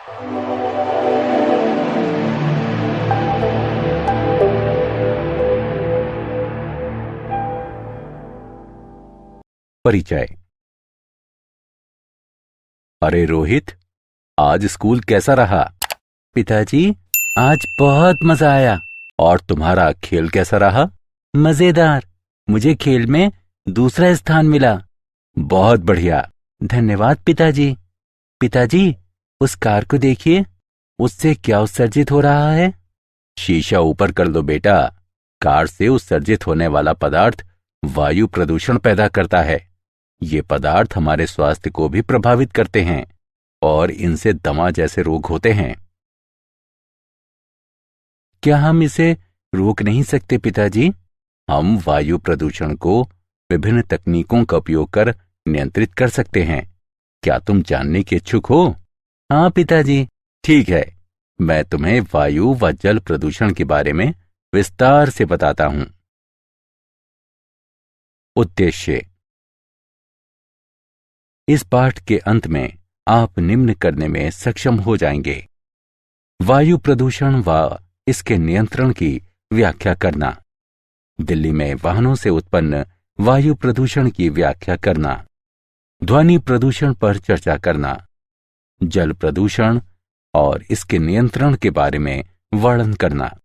परिचय। अरे रोहित, आज स्कूल कैसा रहा? पिताजी, आज बहुत मजा आया। और तुम्हारा खेल कैसा रहा? मजेदार। मुझे खेल में दूसरा स्थान मिला। बहुत बढ़िया, धन्यवाद पिताजी। पिताजी, उस कार को देखिए, उससे क्या उत्सर्जित हो रहा है? शीशा ऊपर कर दो बेटा। कार से उत्सर्जित होने वाला पदार्थ वायु प्रदूषण पैदा करता है। ये पदार्थ हमारे स्वास्थ्य को भी प्रभावित करते हैं और इनसे दमा जैसे रोग होते हैं। क्या हम इसे रोक नहीं सकते पिताजी? हम वायु प्रदूषण को विभिन्न तकनीकों का उपयोग कर नियंत्रित कर सकते हैं। क्या तुम जानने के इच्छुक हो? हाँ पिताजी। ठीक है, मैं तुम्हें वायु व जल प्रदूषण के बारे में विस्तार से बताता हूं। उद्देश्य। इस पाठ के अंत में आप निम्न करने में सक्षम हो जाएंगे: वायु प्रदूषण व इसके नियंत्रण की व्याख्या करना, दिल्ली में वाहनों से उत्पन्न वायु प्रदूषण की व्याख्या करना, ध्वनि प्रदूषण पर चर्चा करना, जल प्रदूषण और इसके नियंत्रण के बारे में वर्णन करना,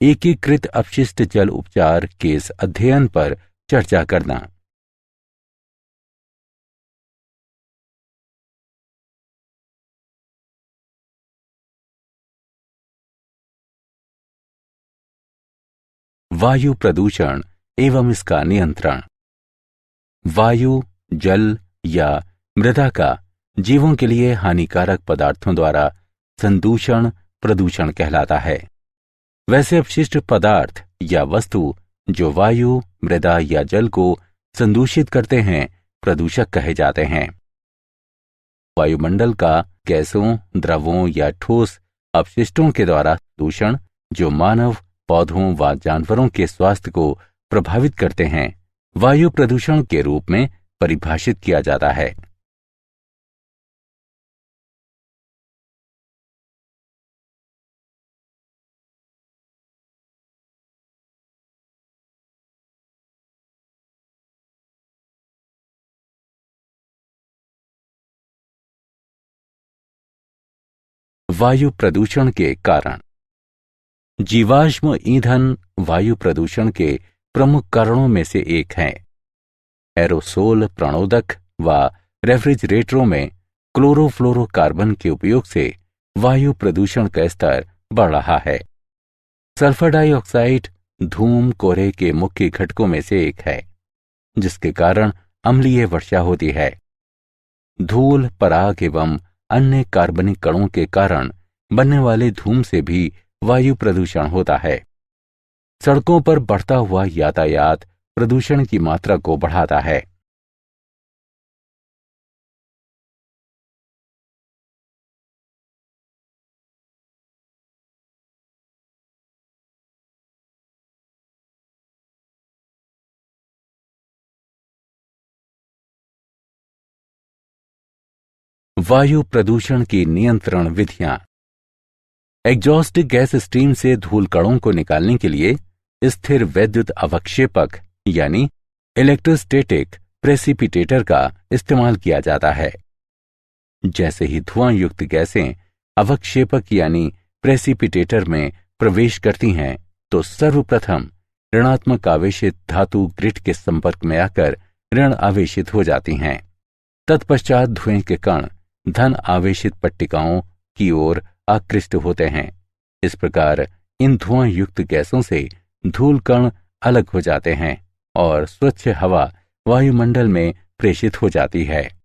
एकीकृत अपशिष्ट जल उपचार केस अध्ययन पर चर्चा करना। वायु प्रदूषण एवं इसका नियंत्रण। वायु, जल या मृदा का जीवों के लिए हानिकारक पदार्थों द्वारा संदूषण प्रदूषण कहलाता है। वैसे अपशिष्ट पदार्थ या वस्तु जो वायु, मृदा या जल को संदूषित करते हैं प्रदूषक कहे जाते हैं। वायुमंडल का गैसों, द्रवों या ठोस अपशिष्टों के द्वारा दूषण जो मानव, पौधों व जानवरों के स्वास्थ्य को प्रभावित करते हैं, वायु प्रदूषण के रूप में परिभाषित किया जाता है। वायु प्रदूषण के कारण। जीवाश्म ईंधन वायु प्रदूषण के प्रमुख कारणों में से एक हैं। एरोसोल प्रणोदक व रेफ्रिजरेटरों में क्लोरोफ्लोरोकार्बन के उपयोग से वायु प्रदूषण का स्तर बढ़ रहा है। सल्फर डाइऑक्साइड धूम कोहरे के मुख्य घटकों में से एक है, जिसके कारण अम्लीय वर्षा होती है। धूल, पराग एवं अन्य कार्बनिक कणों के कारण बनने वाले धूम से भी वायु प्रदूषण होता है। सड़कों पर बढ़ता हुआ यातायात प्रदूषण की मात्रा को बढ़ाता है। वायु प्रदूषण की नियंत्रण विधियां। एग्जॉस्ट गैस स्ट्रीम से धूल कणों को निकालने के लिए स्थिर वैद्युत अवक्षेपक यानी इलेक्ट्रोस्टैटिक प्रेसिपिटेटर का इस्तेमाल किया जाता है। जैसे ही धुआं युक्त गैसें अवक्षेपक यानी प्रेसिपिटेटर में प्रवेश करती हैं, तो सर्वप्रथम ऋणात्मक आवेशित धातु ग्रिड के संपर्क में आकर ऋण आवेशित हो जाती हैं। तत्पश्चात धुएं के कण धन आवेशित पट्टिकाओं की ओर आकृष्ट होते हैं। इस प्रकार इन धुआं युक्त गैसों से धूल कण अलग हो जाते हैं और स्वच्छ हवा वायुमंडल में प्रेषित हो जाती है।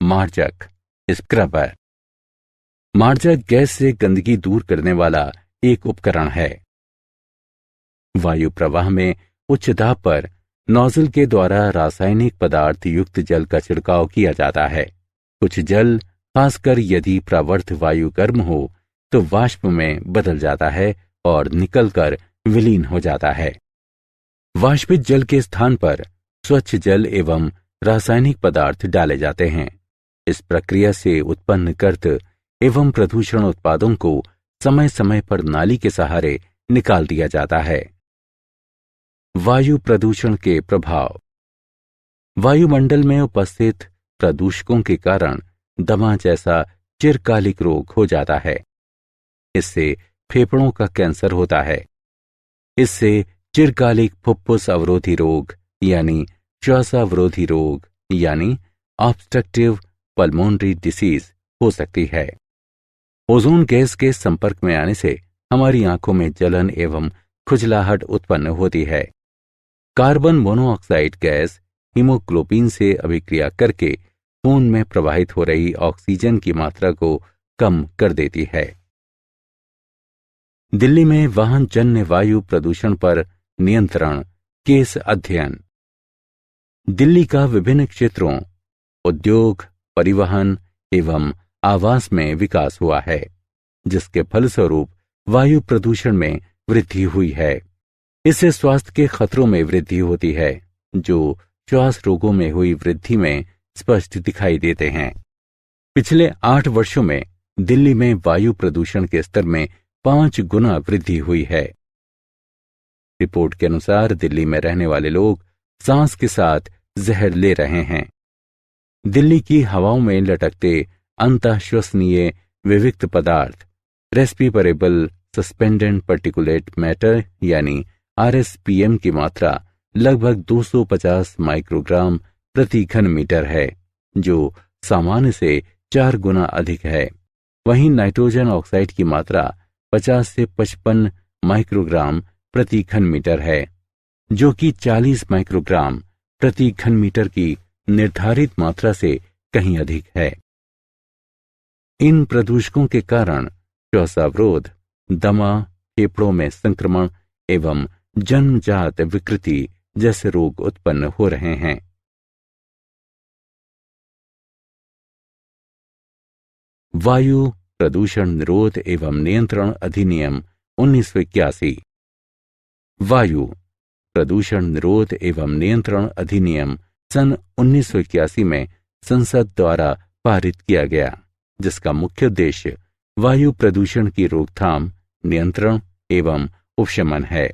मार्जक स्क्रबर। मार्जक गैस से गंदगी दूर करने वाला एक उपकरण है। वायु प्रवाह में उच्च दाब पर नोजल के द्वारा रासायनिक पदार्थ युक्त जल का छिड़काव किया जाता है। कुछ जल, खासकर यदि प्रवर्त वायु गर्म हो, तो वाष्प में बदल जाता है और निकलकर विलीन हो जाता है। वाष्पित जल के स्थान पर स्वच्छ जल एवं रासायनिक पदार्थ डाले जाते हैं। इस प्रक्रिया से उत्पन्न गर्द एवं प्रदूषण उत्पादों को समय समय पर नाली के सहारे निकाल दिया जाता है। वायु प्रदूषण के प्रभाव। वायुमंडल में उपस्थित प्रदूषकों के कारण दमा जैसा चिरकालिक रोग हो जाता है। इससे फेफड़ों का कैंसर होता है। इससे चिरकालिक फुफ्फुस अवरोधी रोग यानी श्वासावरोधी रोग यानी ऑब्स्ट्रक्टिव पल्मोनरी डिसीज हो सकती है। ओजोन गैस के संपर्क में आने से हमारी आंखों में जलन एवं खुजलाहट उत्पन्न होती है। कार्बन मोनोऑक्साइड गैस हीमोग्लोबिन से अभिक्रिया करके खून में प्रवाहित हो रही ऑक्सीजन की मात्रा को कम कर देती है। दिल्ली में वाहन जन्य वायु प्रदूषण पर नियंत्रण केस अध्ययन। दिल्ली का विभिन्न क्षेत्रों उद्योग, परिवहन एवं आवास में विकास हुआ है, जिसके फलस्वरूप वायु प्रदूषण में वृद्धि हुई है। इससे स्वास्थ्य के खतरों में वृद्धि होती है, जो श्वास रोगों में हुई वृद्धि में स्पष्ट दिखाई देते हैं। पिछले 8 वर्षों में दिल्ली में वायु प्रदूषण के स्तर में 5 गुना वृद्धि हुई है। रिपोर्ट के अनुसार दिल्ली में रहने वाले लोग सांस के साथ जहर ले रहे हैं। दिल्ली की हवाओं में लटकते अंतःश्वसनीय विविक्त पदार्थ रेस्पिरेबल सस्पेंडेड पार्टिकुलेट मैटर यानी RSPM की मात्रा लगभग 250 माइक्रोग्राम प्रति घन मीटर है, जो सामान्य से 4 गुना अधिक है। वहीं नाइट्रोजन ऑक्साइड की मात्रा 50 से 55 माइक्रोग्राम प्रति घन मीटर है, जो कि 40 माइक्रोग्राम प्रति घन मीटर की निर्धारित मात्रा से कहीं अधिक है। इन प्रदूषकों के कारण श्वासावरोध, दमा, फेफड़ों में संक्रमण एवं जन्मजात विकृति जैसे रोग उत्पन्न हो रहे हैं। वायु प्रदूषण निरोध एवं नियंत्रण अधिनियम 1981। वायु प्रदूषण निरोध एवं नियंत्रण अधिनियम सन 1981 में संसद द्वारा पारित किया गया, जिसका मुख्य उद्देश्य वायु प्रदूषण की रोकथाम, नियंत्रण एवं उपशमन है।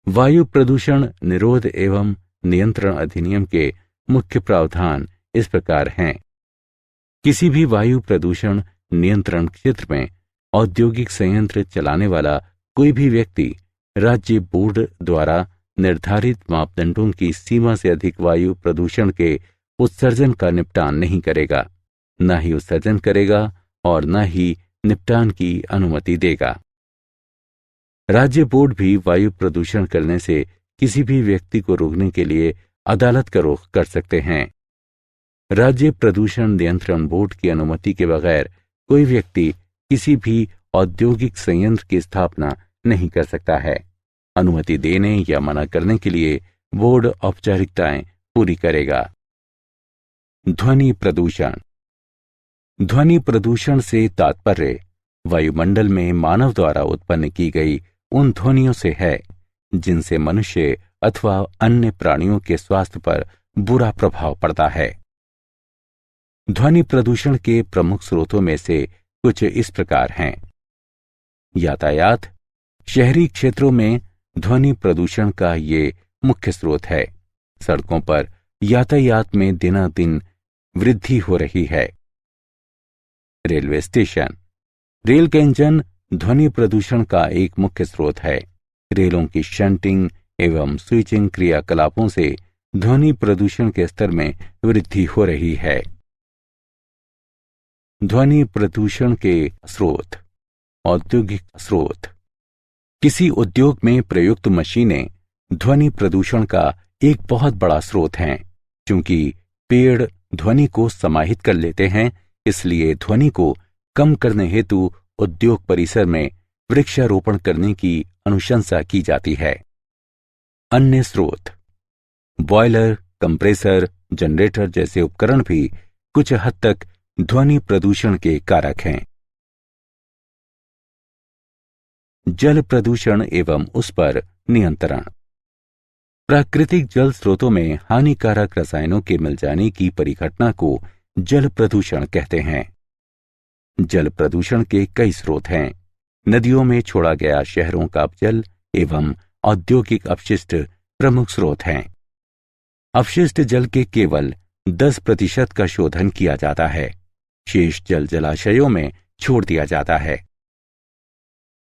वायु प्रदूषण निरोध एवं नियंत्रण अधिनियम के मुख्य प्रावधान इस प्रकार हैं। किसी भी वायु प्रदूषण नियंत्रण क्षेत्र में औद्योगिक संयंत्र चलाने वाला कोई भी व्यक्ति राज्य बोर्ड द्वारा निर्धारित मापदंडों की सीमा से अधिक वायु प्रदूषण के उत्सर्जन का निपटान नहीं करेगा, न ही उत्सर्जन करेगा और न ही निपटान की अनुमति देगा। राज्य बोर्ड भी वायु प्रदूषण करने से किसी भी व्यक्ति को रोकने के लिए अदालत का रुख कर सकते हैं। राज्य प्रदूषण नियंत्रण बोर्ड की अनुमति के बगैर कोई व्यक्ति किसी भी औद्योगिक संयंत्र की स्थापना नहीं कर सकता है। अनुमति देने या मना करने के लिए बोर्ड औपचारिकताएं पूरी करेगा। ध्वनि प्रदूषण। ध्वनि प्रदूषण से तात्पर्य वायुमंडल में मानव द्वारा उत्पन्न की गई उन ध्वनियों से है जिनसे मनुष्य अथवा अन्य प्राणियों के स्वास्थ्य पर बुरा प्रभाव पड़ता है। ध्वनि प्रदूषण के प्रमुख स्रोतों में से कुछ इस प्रकार हैं। यातायात। शहरी क्षेत्रों में ध्वनि प्रदूषण का ये मुख्य स्रोत है। सड़कों पर यातायात में दिनादिन वृद्धि हो रही है। Railway station. रेल का इंजन ध्वनि प्रदूषण का एक मुख्य स्रोत है। रेलों की शंटिंग एवं स्विचिंग क्रियाकलापों से ध्वनि प्रदूषण के स्तर में वृद्धि हो रही है। ध्वनि प्रदूषण के स्रोत। औद्योगिक स्रोत। किसी उद्योग में प्रयुक्त मशीनें ध्वनि प्रदूषण का एक बहुत बड़ा स्रोत हैं। क्योंकि पेड़ ध्वनि को समाहित कर लेते हैं, इसलिए ध्वनि को कम करने हेतु उद्योग परिसर में वृक्षारोपण करने की अनुशंसा की जाती है। अन्य स्रोत। बॉयलर, कंप्रेसर, जनरेटर जैसे उपकरण भी कुछ हद तक ध्वनि प्रदूषण के कारक हैं। जल प्रदूषण एवं उस पर नियंत्रण। प्राकृतिक जल स्रोतों में हानिकारक रसायनों के मिल जाने की परिघटना को जल प्रदूषण कहते हैं। जल प्रदूषण के कई स्रोत हैं। नदियों में छोड़ा गया शहरों का जल एवं औद्योगिक अपशिष्ट प्रमुख स्रोत हैं। अपशिष्ट जल के केवल 10% का शोधन किया जाता है। शेष जल जलाशयों में छोड़ दिया जाता है।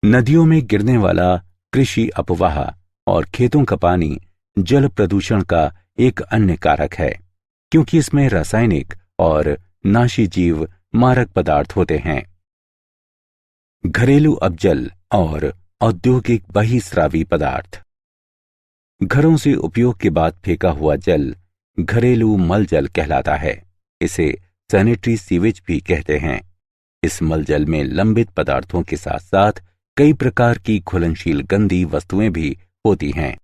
नदियों में गिरने वाला कृषि अपवाह और खेतों का पानी जल प्रदूषण का एक अन्य कारक है, क्योंकि इसमें रासायनिक और नाशी जीव मारक पदार्थ होते हैं। घरेलू अपजल और औद्योगिक बहिस्रावी पदार्थ। घरों से उपयोग के बाद फेंका हुआ जल घरेलू मल जल कहलाता है। इसे सैनिटरी सीवेज भी कहते हैं। इस मल जल में लंबित पदार्थों के साथ साथ कई प्रकार की घुलनशील गंदी वस्तुएं भी होती हैं।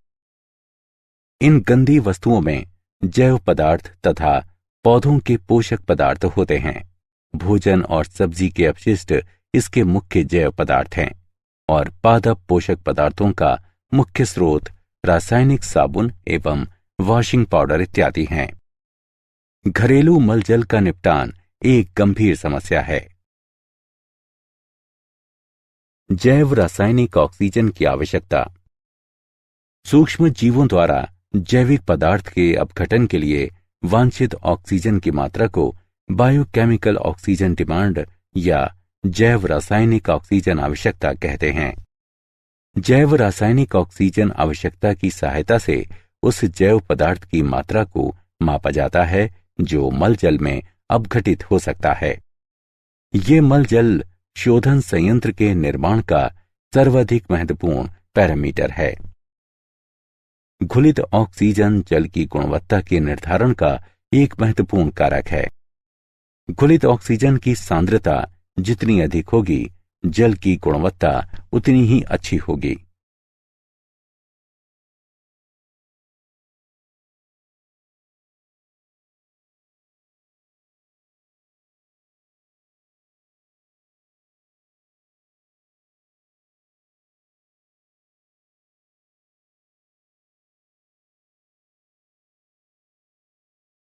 इन गंदी वस्तुओं में जैव पदार्थ तथा पौधों के पोषक पदार्थ होते हैं। भोजन और सब्जी के अपशिष्ट इसके मुख्य जैव पदार्थ हैं और पादप पोषक पदार्थों का मुख्य स्रोत रासायनिक साबुन एवं वॉशिंग पाउडर इत्यादि हैं। घरेलू मलजल का निपटान एक गंभीर समस्या है। जैव रासायनिक ऑक्सीजन की आवश्यकता। सूक्ष्म जीवों द्वारा जैविक पदार्थ के अपघटन के लिए वांछित ऑक्सीजन की मात्रा को बायोकेमिकल ऑक्सीजन डिमांड या जैव रासायनिक ऑक्सीजन आवश्यकता कहते हैं। जैव रासायनिक ऑक्सीजन आवश्यकता की सहायता से उस जैव पदार्थ की मात्रा को मापा जाता है जो मलजल में अपघटित हो सकता है। ये मलजल शोधन संयंत्र के निर्माण का सर्वाधिक महत्वपूर्ण पैरामीटर है। घुलित ऑक्सीजन जल की गुणवत्ता के निर्धारण का एक महत्वपूर्ण कारक है। घुलित ऑक्सीजन की सांद्रता जितनी अधिक होगी, जल की गुणवत्ता उतनी ही अच्छी होगी।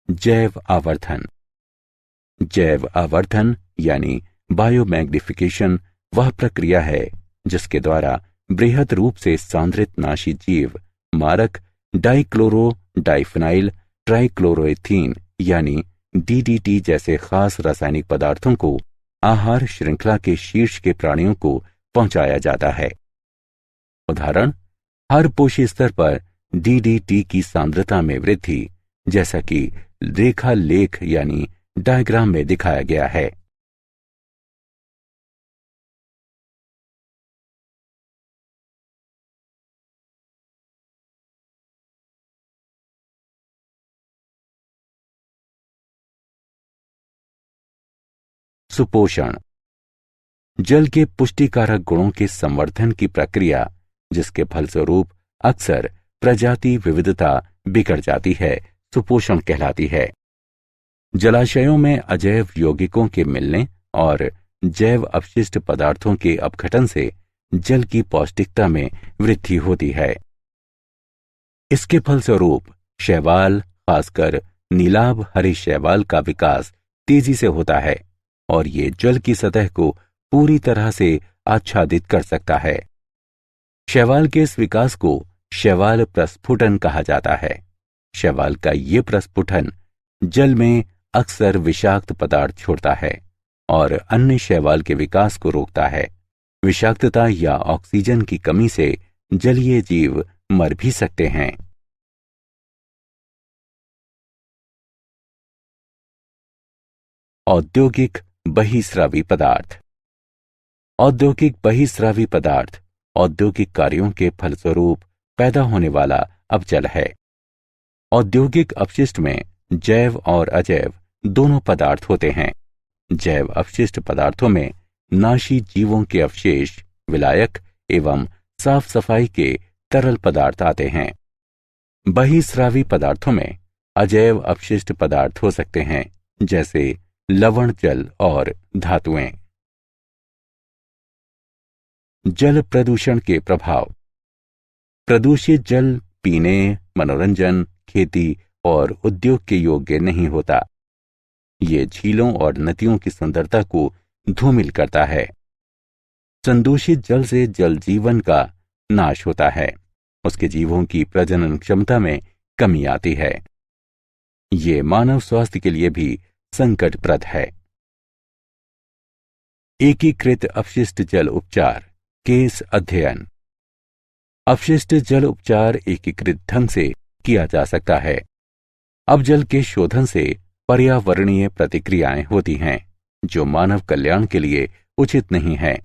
जैव आवर्धन। जैव आवर्धन यानी बायोमैग्निफिकेशन वह प्रक्रिया है जिसके द्वारा बृहद रूप से सांद्रित नाशी जीव मारक डाइक्लोरो डाइफिनाइल ट्राइक्लोरोएथीन यानी डीडीटी जैसे खास रासायनिक पदार्थों को आहार श्रृंखला के शीर्ष के प्राणियों को पहुंचाया जाता है। उदाहरण, हर पोषी स्तर पर डीडीटी की सांद्रता में वृद्धि, जैसा कि रेखा लेख यानी डायग्राम में दिखाया गया है। सुपोषण। जल के पुष्टिकारक गुणों के संवर्धन की प्रक्रिया, जिसके फलस्वरूप अक्सर प्रजाति विविधता बिगड़ जाती है, सुपोषण कहलाती है। जलाशयों में अजैव यौगिकों के मिलने और जैव अपशिष्ट पदार्थों के अपघटन से जल की पौष्टिकता में वृद्धि होती है। इसके फलस्वरूप शैवाल, खासकर नीलाभ हरे शैवाल का विकास तेजी से होता है और ये जल की सतह को पूरी तरह से आच्छादित कर सकता है। शैवाल के इस विकास को शैवाल प्रस्फुटन कहा जाता है। शैवाल का ये प्रस्फुटन जल में अक्सर विषाक्त पदार्थ छोड़ता है और अन्य शैवाल के विकास को रोकता है। विषाक्तता या ऑक्सीजन की कमी से जलीय जीव मर भी सकते हैं। औद्योगिक बहिस्रावी पदार्थ। औद्योगिक बहिस्रावी पदार्थ औद्योगिक कार्यों के फलस्वरूप पैदा होने वाला अपजल है। औद्योगिक अपशिष्ट में जैव और अजैव दोनों पदार्थ होते हैं। जैव अपशिष्ट पदार्थों में नाशी जीवों के अवशेष, विलायक एवं साफ सफाई के तरल पदार्थ आते हैं। बहिस्रावी पदार्थों में अजैव अपशिष्ट पदार्थ हो सकते हैं, जैसे लवण जल और धातुएं। जल प्रदूषण के प्रभाव। प्रदूषित जल पीने, मनोरंजन, खेती और उद्योग के योग्य नहीं होता। ये झीलों और नदियों की सुंदरता को धूमिल करता है। संदूषित जल से जल जीवन का नाश होता है, उसके जीवों की प्रजनन क्षमता में कमी आती है। ये मानव स्वास्थ्य के लिए भी संकटप्रद है। एकीकृत अपशिष्ट जल उपचार केस अध्ययन। अपशिष्ट जल उपचार एकीकृत ढंग से किया जा सकता है। अब जल के शोधन से पर्यावरणीय प्रतिक्रियाएं होती हैं जो मानव कल्याण के लिए उचित नहीं है।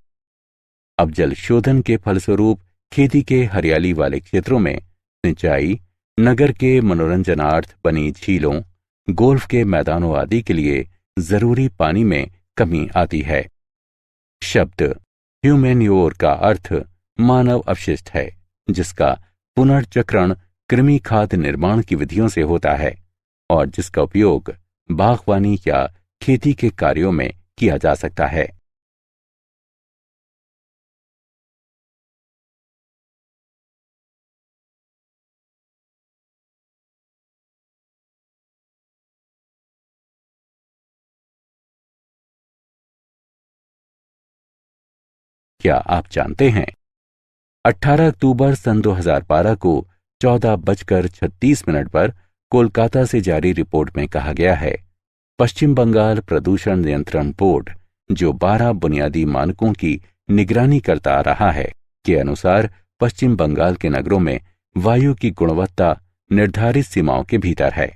अब जल शोधन के फलस्वरूप खेती के हरियाली वाले क्षेत्रों में सिंचाई, नगर के मनोरंजनार्थ बनी झीलों, गोल्फ के मैदानों आदि के लिए जरूरी पानी में कमी आती है। शब्द ह्यूमेन्योर का अर्थ मानव अपशिष्ट है, जिसका पुनर्चक्रण कृमि खाद निर्माण की विधियों से होता है और जिसका उपयोग बागवानी या खेती के कार्यों में किया जा सकता है। क्या आप जानते हैं 18 अक्टूबर सन 2012 को 14:36 पर कोलकाता से जारी रिपोर्ट में कहा गया है, पश्चिम बंगाल प्रदूषण नियंत्रण बोर्ड, जो 12 बुनियादी मानकों की निगरानी करता आ रहा है, के अनुसार पश्चिम बंगाल के नगरों में वायु की गुणवत्ता निर्धारित सीमाओं के भीतर है।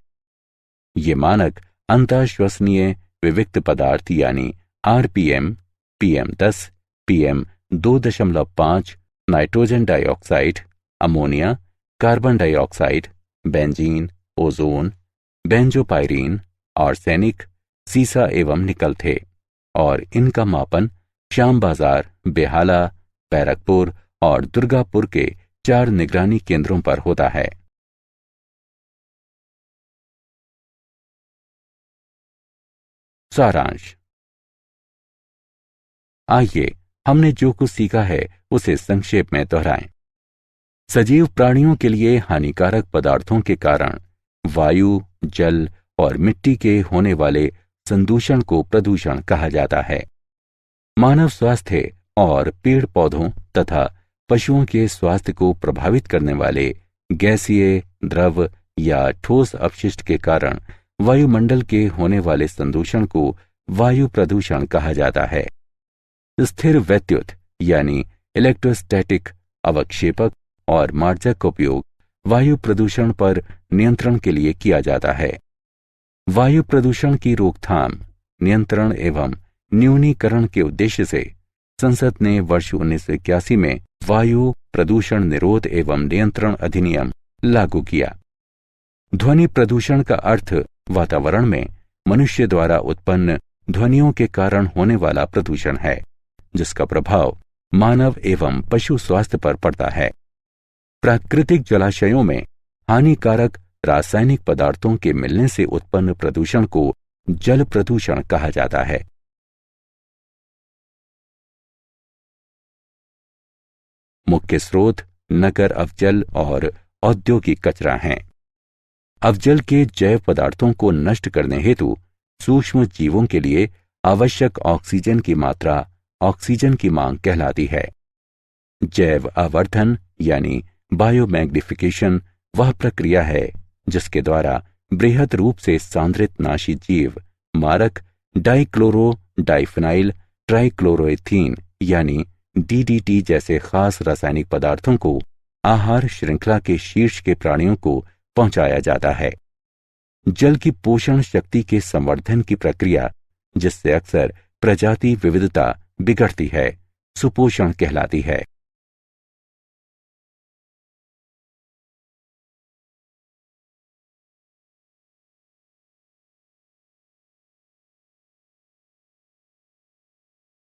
ये मानक अंतःश्वसनीय विविक्त पदार्थ यानी RPM, PM10, PM2.5, nitrogen dioxide, ammonia, carbon dioxide, benzene, ozone, benzopyrene, arsenic, सीसा एवं निकल थे और इनका मापन श्याम बाजार, बेहाला, बैरकपुर और दुर्गापुर के 4 निगरानी केंद्रों पर होता है। सारांश। आइए हमने जो कुछ सीखा है उसे संक्षेप में दोहराएं। सजीव प्राणियों के लिए हानिकारक पदार्थों के कारण वायु, जल और मिट्टी के होने वाले संदूषण को प्रदूषण कहा जाता है। मानव स्वास्थ्य और पेड़ पौधों तथा पशुओं के स्वास्थ्य को प्रभावित करने वाले गैसीय, द्रव या ठोस अपशिष्ट के कारण वायुमंडल के होने वाले संदूषण को वायु प्रदूषण कहा जाता है। स्थिर वैद्युत यानी इलेक्ट्रोस्टैटिक अवक्षेपक और मार्जक का उपयोग वायु प्रदूषण पर नियंत्रण के लिए किया जाता है। वायु प्रदूषण की रोकथाम, नियंत्रण एवं न्यूनीकरण के उद्देश्य से संसद ने वर्ष 1981 में वायु प्रदूषण निरोध एवं नियंत्रण अधिनियम लागू किया। ध्वनि प्रदूषण का अर्थ वातावरण में मनुष्य द्वारा उत्पन्न ध्वनियों के कारण होने वाला प्रदूषण है, जिसका प्रभाव मानव एवं पशु स्वास्थ्य पर पड़ता है। प्राकृतिक जलाशयों में हानिकारक रासायनिक पदार्थों के मिलने से उत्पन्न प्रदूषण को जल प्रदूषण कहा जाता है। मुख्य स्रोत नगर अवजल और औद्योगिक कचरा हैं। अवजल के जैव पदार्थों को नष्ट करने हेतु सूक्ष्म जीवों के लिए आवश्यक ऑक्सीजन की मात्रा ऑक्सीजन की मांग कहलाती है। जैव आवर्धन यानी बायोमैग्निफिकेशन वह प्रक्रिया है जिसके द्वारा बृहद रूप से सांद्रित नाशी जीव मारक डाइक्लोरो डाइफिनाइल ट्राइक्लोरोएथीन यानी DDT जैसे खास रासायनिक पदार्थों को आहार श्रृंखला के शीर्ष के प्राणियों को पहुंचाया जाता है। जल की पोषण शक्ति के संवर्धन की प्रक्रिया, जिससे अक्सर प्रजाति विविधता बिगड़ती है, सुपोषण कहलाती है।